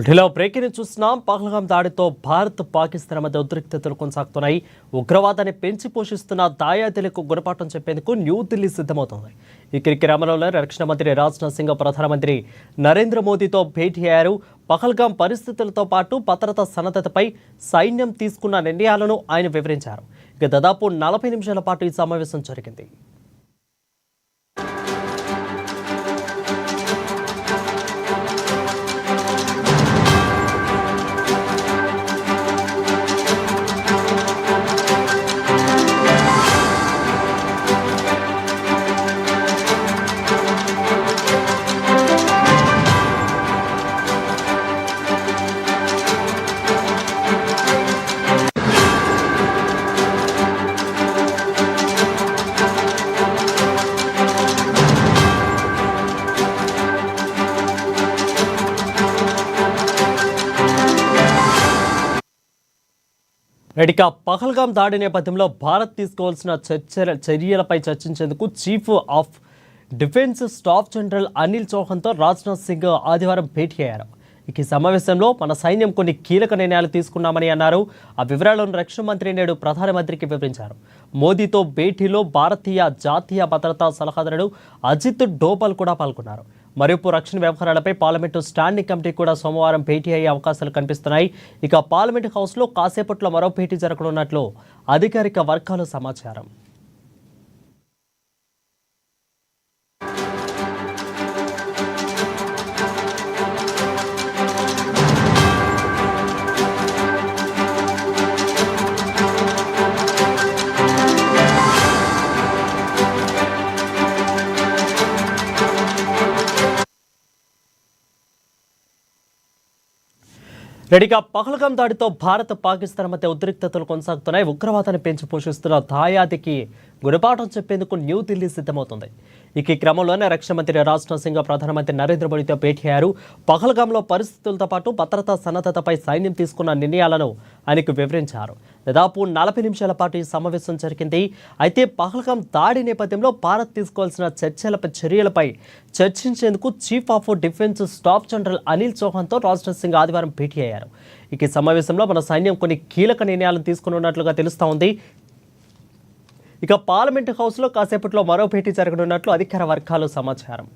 ఢిల్లీలో బ్రేకింగ్ చూస్తున్నాం. పహల్గాం దాడితో భారత్ పాకిస్తాన్ మధ్య ఉద్రిక్తతలు కొనసాగుతున్నాయి. ఉగ్రవాదాన్ని పెంచి పోషిస్తున్న దాయాదులకు గుణపాఠం చెప్పేందుకు న్యూఢిల్లీ సిద్ధమవుతోంది. ఈ క్రమంలో రక్షణ మంత్రి రాజ్నాథ్ సింగ్ ప్రధానమంత్రి నరేంద్ర మోదీతో భేటీ అయ్యారు. పహల్గాం పరిస్థితులతో పాటు భద్రతా సన్నద్ధతపై సైన్యం తీసుకున్న నిర్ణయాలను ఆయన వివరించారు. దాదాపు 40 నిమిషాల పాటు ఈ సమావేశం జరిగింది. ఇక పహల్గాం దాడి నేపథ్యంలో భారత్ తీసుకోవాల్సిన చర్యలపై చర్చించేందుకు chief of defence staff general Anil చౌహాన్తో రాజ్నాథ్ సింగ్ ఆదివారం భేటీ అయ్యారు. ఈ సమావేశంలో మన సైన్యం కొన్ని కీలక నిర్ణయాలు తీసుకున్నామని అన్నారు. ఆ వివరాలను రక్షణ మంత్రి నేడు ప్రధానమంత్రికి వివరించారు. మోదీతో భేటీలో భారతీయ జాతీయ భద్రతా సలహాదారుడు అజిత్ డోభల్ కూడా పాల్గొన్నారు. మరోపు రక్షణ వ్యవహారాలపై పార్లమెంటు స్టాండింగ్ కమిటీ కూడా సోమవారం భేటీ అయ్యే అవకాశాలు కనిపిస్తున్నాయి. ఇక పార్లమెంటు హౌస్లో కాసేపట్లో మరో భేటీ జరగనున్నట్లు అధికారిక వర్గాల సమాచారం. రెడీగా పహల్గాం దాడితో భారత్ పాకిస్తాన్ మధ్య ఉద్రిక్తతలు కొనసాగుతున్నాయి. ఉగ్రవాదాన్ని పెంచి పోషిస్తున్న దాయాదికి గుణపాఠం చెప్పేందుకు న్యూఢిల్లీ సిద్ధమవుతుంది. ఈ క్రమంలోనే రక్షణ మంత్రి రాజ్నాథ్ సింగ్ ప్రధానమంత్రి నరేంద్ర మోదీతో భేటీ అయ్యారు. పహల్గాంలో పరిస్థితులతో పాటు భద్రతా సన్నద్ధతపై సైన్యం తీసుకున్న నిర్ణయాలను ఆయనకు వివరించారు. దాదాపు 40 నిమిషాల పాటు ఈ సమావేశం జరిగింది. అయితే పహల్గాం దాడి నేపథ్యంలో భారత్ తీసుకోవాల్సిన చర్యలపై చర్చించేందుకు chief of defence staff general Anil చౌహాన్తో రాజ్నాథ్ సింగ్ ఆదివారం భేటీ అయ్యారు. ఈ సమావేశంలో మన సైన్యం కొన్ని కీలక నిర్ణయాలను తీసుకున్నట్లుగా తెలుస్తూ ఉంది. ఇక పార్లమెంటు హౌస్లో కాసేపట్లో మరో భేటీ జరగనున్నట్లు అధికార వర్గాల సమాచారం.